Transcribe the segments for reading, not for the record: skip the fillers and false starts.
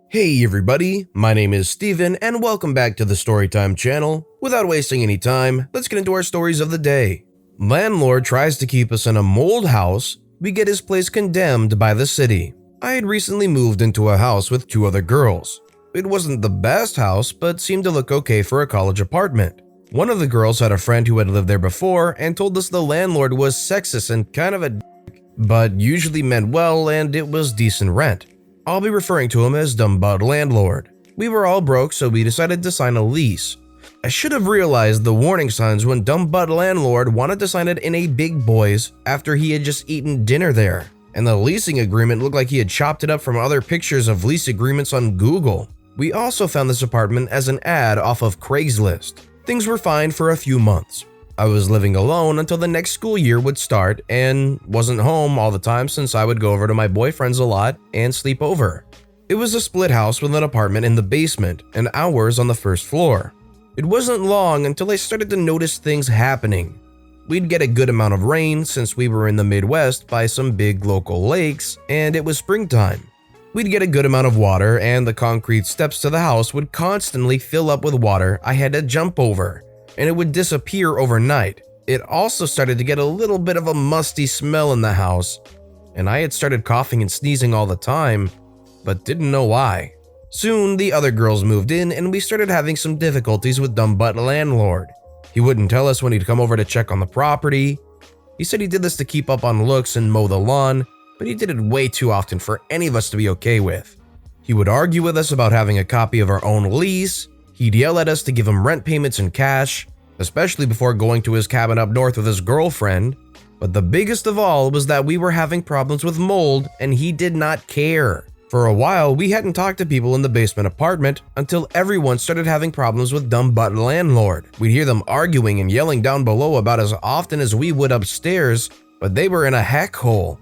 Hey everybody, my name is Steven and welcome back to the Storytime channel. Without wasting any time, let's get into our stories of the day. Landlord tries to keep us in a mold house. We get his place condemned by the city. I had recently moved into a house with two other girls. It wasn't the best house, but seemed to look okay for a college apartment. One of the girls had a friend who had lived there before and told us the landlord was sexist and kind of a dick, but usually meant well and it was decent rent. I'll be referring to him as Dumb Butt Landlord. We were all broke, so we decided to sign a lease. I should have realized the warning signs when Dumb Butt Landlord wanted to sign it in a Big Boys after he had just eaten dinner there. And the leasing agreement looked like he had chopped it up from other pictures of lease agreements on Google. We also found this apartment as an ad off of Craigslist. Things were fine for a few months. I was living alone until the next school year would start and wasn't home all the time since I would go over to my boyfriend's a lot and sleep over. It was a split house with an apartment in the basement and ours on the first floor. It wasn't long until I started to notice things happening. We'd get a good amount of rain since we were in the Midwest by some big local lakes and it was springtime. We'd get a good amount of water and the concrete steps to the house would constantly fill up with water I had to jump over, and it would disappear overnight. It also started to get a little bit of a musty smell in the house, and I had started coughing and sneezing all the time, but didn't know why. Soon, the other girls moved in and we started having some difficulties with Dumb Butt Landlord. He wouldn't tell us when he'd come over to check on the property. He said he did this to keep up on looks and mow the lawn, but he did it way too often for any of us to be okay with. He would argue with us about having a copy of our own lease. He'd yell at us to give him rent payments in cash, especially before going to his cabin up north with his girlfriend. But the biggest of all was that we were having problems with mold and he did not care. For a while, we hadn't talked to people in the basement apartment until everyone started having problems with Dumb Butt Landlord. We'd hear them arguing and yelling down below about as often as we would upstairs, but they were in a heck hole.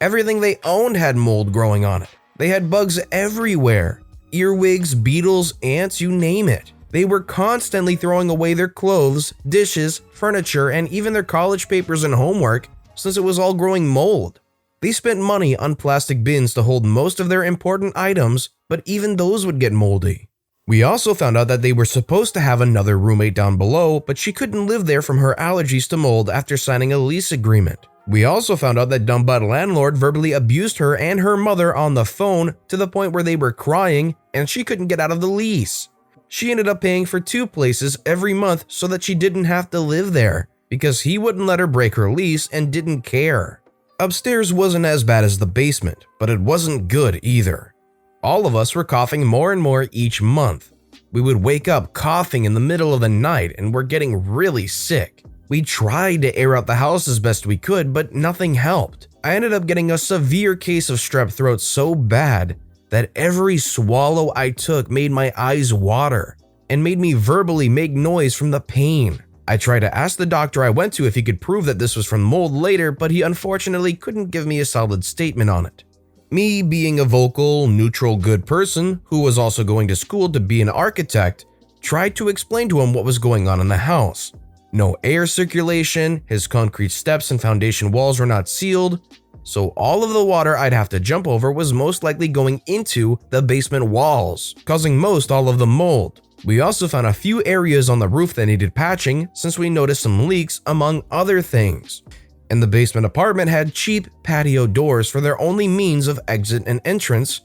Everything they owned had mold growing on it. They had bugs everywhere. Earwigs, beetles, ants, you name it. They were constantly throwing away their clothes, dishes, furniture, and even their college papers and homework since it was all growing mold. They spent money on plastic bins to hold most of their important items, but even those would get moldy. We also found out that they were supposed to have another roommate down below, but she couldn't live there from her allergies to mold after signing a lease agreement. We also found out that Dumb Butt Landlord verbally abused her and her mother on the phone to the point where they were crying and she couldn't get out of the lease. She ended up paying for 2 places every month so that she didn't have to live there because he wouldn't let her break her lease and didn't care. Upstairs wasn't as bad as the basement, but it wasn't good either. All of us were coughing more and more each month. We would wake up coughing in the middle of the night and were getting really sick. We tried to air out the house as best we could, but nothing helped. I ended up getting a severe case of strep throat so bad that every swallow I took made my eyes water and made me verbally make noise from the pain. I tried to ask the doctor I went to if he could prove that this was from mold later, but he unfortunately couldn't give me a solid statement on it. Me being a vocal, neutral, good person who was also going to school to be an architect, tried to explain to him what was going on in the house. No air circulation, his concrete steps and foundation walls were not sealed, so all of the water I'd have to jump over was most likely going into the basement walls, causing most all of the mold. We also found a few areas on the roof that needed patching since we noticed some leaks among other things. And the basement apartment had cheap patio doors for their only means of exit and entrance,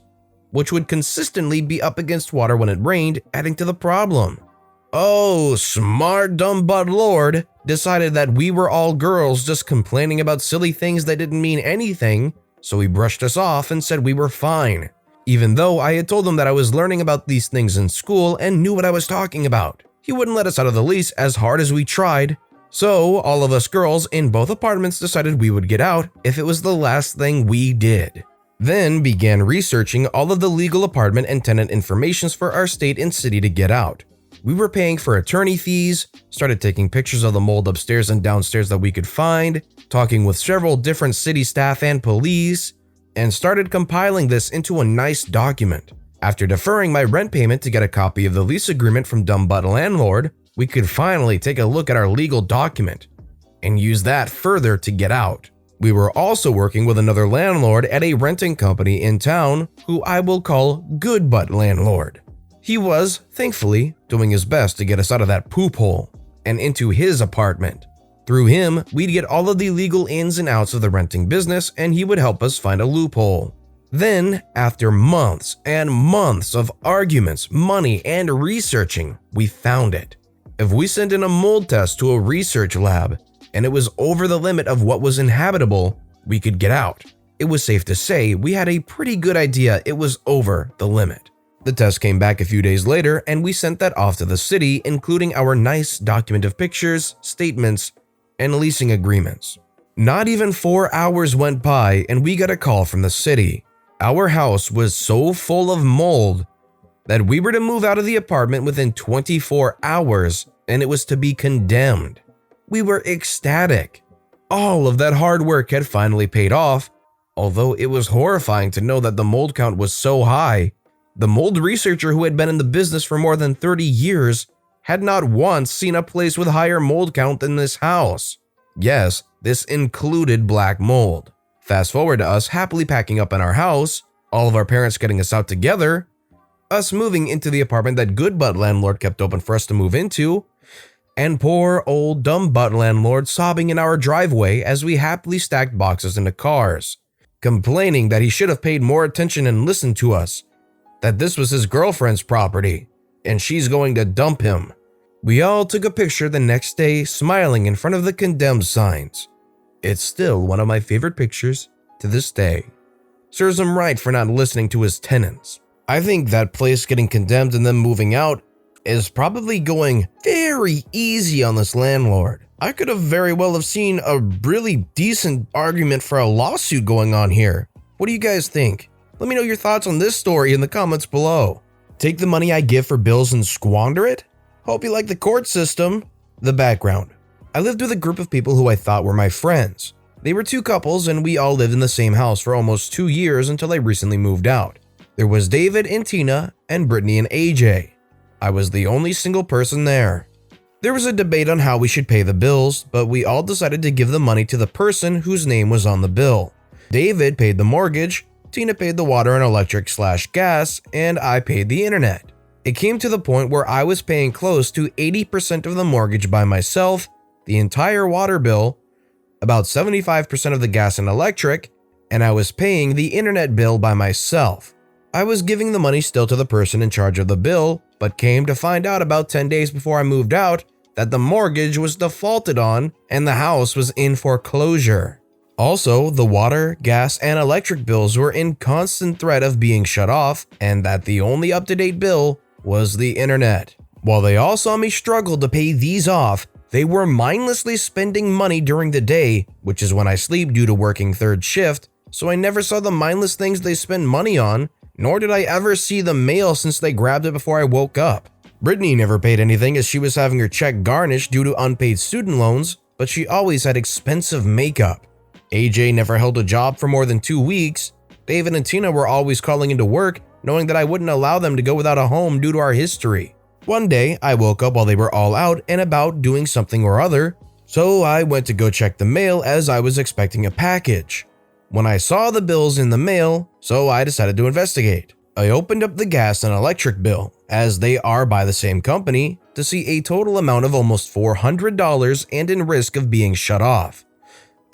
which would consistently be up against water when it rained, adding to the problem. Oh, smart Dumb Butt Lord decided that we were all girls just complaining about silly things that didn't mean anything, so he brushed us off and said we were fine, even though I had told him that I was learning about these things in school and knew what I was talking about. He wouldn't let us out of the lease as hard as we tried, so all of us girls in both apartments decided we would get out if it was the last thing we did. Then began researching all of the legal apartment and tenant informations for our state and city to get out. We were paying for attorney fees, started taking pictures of the mold upstairs and downstairs that we could find, talking with several different city staff and police, and started compiling this into a nice document. After deferring my rent payment to get a copy of the lease agreement from Dumb Butt Landlord, we could finally take a look at our legal document and use that further to get out. We were also working with another landlord at a renting company in town who I will call Good Butt Landlord. He was, thankfully, doing his best to get us out of that poop hole and into his apartment. Through him, we'd get all of the legal ins and outs of the renting business, and he would help us find a loophole. Then, after months and months of arguments, money, and researching, we found it. If we sent in a mold test to a research lab, and it was over the limit of what was inhabitable, we could get out. It was safe to say we had a pretty good idea it was over the limit. The test came back a few days later, and we sent that off to the city, including our nice document of pictures, statements, and leasing agreements. Not even 4 hours went by and we got a call from the city. Our house was so full of mold that we were to move out of the apartment within 24 hours and it was to be condemned. We were ecstatic. All of that hard work had finally paid off, although it was horrifying to know that the mold count was so high. The mold researcher who had been in the business for more than 30 years had not once seen a place with higher mold count than this house. Yes, this included black mold. Fast forward to us happily packing up in our house, all of our parents getting us out together, us moving into the apartment that Good Butt Landlord kept open for us to move into, and poor old dumb butt landlord sobbing in our driveway as we happily stacked boxes into cars, complaining that he should have paid more attention and listened to us, that this was his girlfriend's property, and she's going to dump him. We all took a picture the next day smiling in front of the condemned signs. It's still one of my favorite pictures to this day. Serves him right for not listening to his tenants. I think that place getting condemned and then moving out is probably going very easy on this landlord. I could have very well have seen a really decent argument for a lawsuit going on here. What do you guys think? Let me know your thoughts on this story in the comments below. Take the money I give for bills and squander it? Hope you like the court system. The background. I lived with a group of people who I thought were my friends. They were two couples and we all lived in the same house for almost 2 years until I recently moved out. There was David and Tina and Brittany and AJ. I was the only single person there. There was a debate on how we should pay the bills, but we all decided to give the money to the person whose name was on the bill. David paid the mortgage, Tina paid the water and electric/gas, and I paid the internet. It came to the point where I was paying close to 80% of the mortgage by myself, the entire water bill, about 75% of the gas and electric, and I was paying the internet bill by myself. I was giving the money still to the person in charge of the bill, but came to find out about 10 days before I moved out that the mortgage was defaulted on and the house was in foreclosure. Also, the water, gas, and electric bills were in constant threat of being shut off, and that the only up-to-date bill was the internet. While they all saw me struggle to pay these off, they were mindlessly spending money during the day, which is when I sleep due to working third shift, so I never saw the mindless things they spend money on, nor did I ever see the mail since they grabbed it before I woke up. Brittany never paid anything as she was having her check garnished due to unpaid student loans, but she always had expensive makeup. AJ never held a job for more than 2 weeks. David and Tina were always calling into work, knowing that I wouldn't allow them to go without a home due to our history. One day, I woke up while they were all out and about doing something or other, so I went to go check the mail as I was expecting a package. When I saw the bills in the mail, so I decided to investigate. I opened up the gas and electric bill, as they are by the same company, to see a total amount of almost $400 and in risk of being shut off.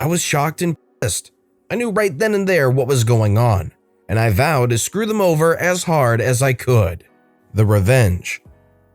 I was shocked and pissed. I knew right then and there what was going on, and I vowed to screw them over as hard as I could. The revenge.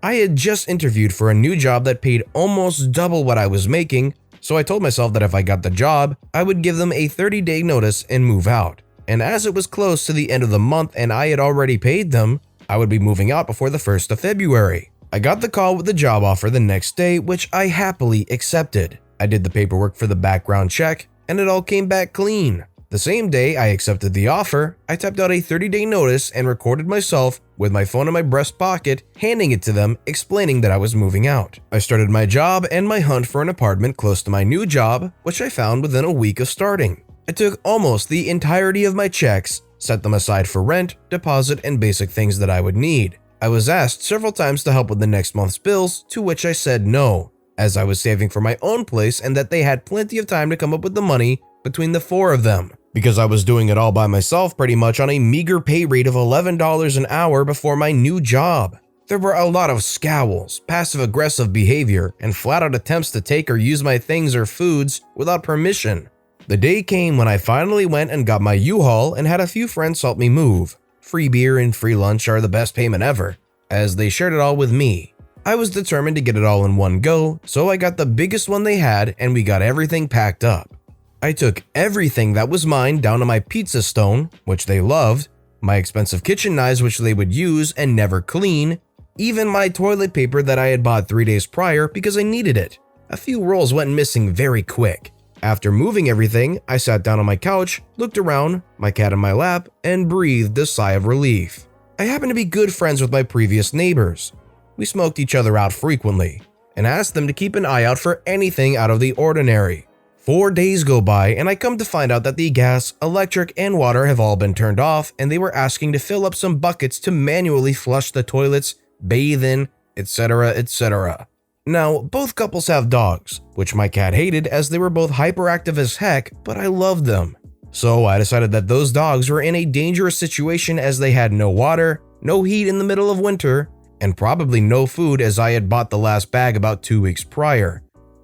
I had just interviewed for a new job that paid almost double what I was making, so I told myself that if I got the job, I would give them a 30-day notice and move out. And as it was close to the end of the month and I had already paid them, I would be moving out before the 1st of February. I got the call with the job offer the next day, which I happily accepted. I did the paperwork for the background check, and it all came back clean. The same day I accepted the offer, I typed out a 30-day notice and recorded myself with my phone in my breast pocket, handing it to them, explaining that I was moving out. I started my job and my hunt for an apartment close to my new job, which I found within a week of starting. I took almost the entirety of my checks, set them aside for rent, deposit, and basic things that I would need. I was asked several times to help with the next month's bills, to which I said no, as I was saving for my own place and that they had plenty of time to come up with the money between the 4 of them, because I was doing it all by myself pretty much on a meager pay rate of $11 an hour before my new job. There were a lot of scowls, passive-aggressive behavior, and flat-out attempts to take or use my things or foods without permission. The day came when I finally went and got my U-Haul and had a few friends help me move. Free beer and free lunch are the best payment ever, as they shared it all with me. I was determined to get it all in one go, so I got the biggest one they had and we got everything packed up. I took everything that was mine down to my pizza stone, which they loved, my expensive kitchen knives which they would use and never clean, even my toilet paper that I had bought 3 days prior because I needed it. A few rolls went missing very quick. After moving everything, I sat down on my couch, looked around, my cat in my lap, and breathed a sigh of relief. I happened to be good friends with my previous neighbors. We smoked each other out frequently, and asked them to keep an eye out for anything out of the ordinary. 4 days go by and I come to find out that the gas, electric, and water have all been turned off and they were asking to fill up some buckets to manually flush the toilets, bathe in, etc., etc. Now, both couples have dogs, which my cat hated as they were both hyperactive as heck, but I loved them. So I decided that those dogs were in a dangerous situation as they had no water, no heat in the middle of winter, and probably no food as I had bought the last bag about 2 weeks prior.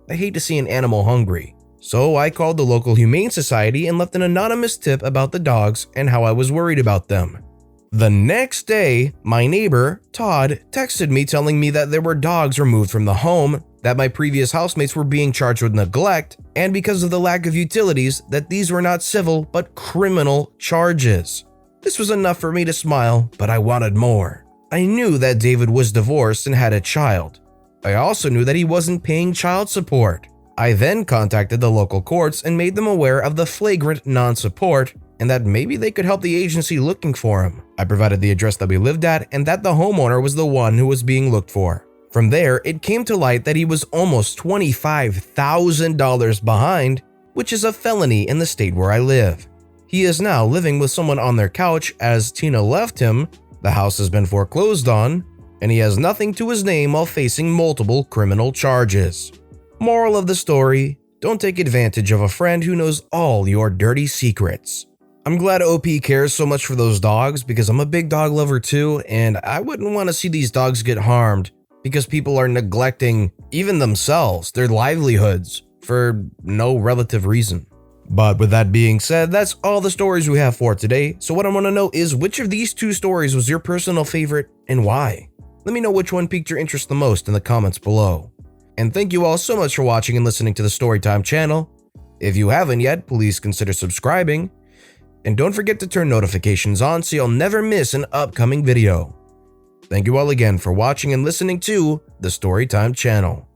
I hate to see an animal hungry, so I called the local humane society and left an anonymous tip about the dogs and how I was worried about them. The next day, my neighbor, Todd, texted me telling me that there were dogs removed from the home, that my previous housemates were being charged with neglect, and because of the lack of utilities, that these were not civil but criminal charges. This was enough for me to smile, but I wanted more. I knew that David was divorced and had a child. I also knew that he wasn't paying child support. I then contacted the local courts and made them aware of the flagrant non-support and that maybe they could help the agency looking for him. I provided the address that we lived at and that the homeowner was the one who was being looked for. From there, it came to light that he was almost $25,000 behind, which is a felony in the state where I live. He is now living with someone on their couch as Tina left him. The house has been foreclosed on, and he has nothing to his name while facing multiple criminal charges. Moral of the story, don't take advantage of a friend who knows all your dirty secrets. I'm glad OP cares so much for those dogs because I'm a big dog lover too, and I wouldn't want to see these dogs get harmed because people are neglecting even themselves, their livelihoods, for no relative reason. But with that being said, that's all the stories we have for today. So what I want to know is which of these 2 stories was your personal favorite and why? Let me know which one piqued your interest the most in the comments below. And thank you all so much for watching and listening to the Storytime channel. If you haven't yet, please consider subscribing. And don't forget to turn notifications on so you'll never miss an upcoming video. Thank you all again for watching and listening to the Storytime channel.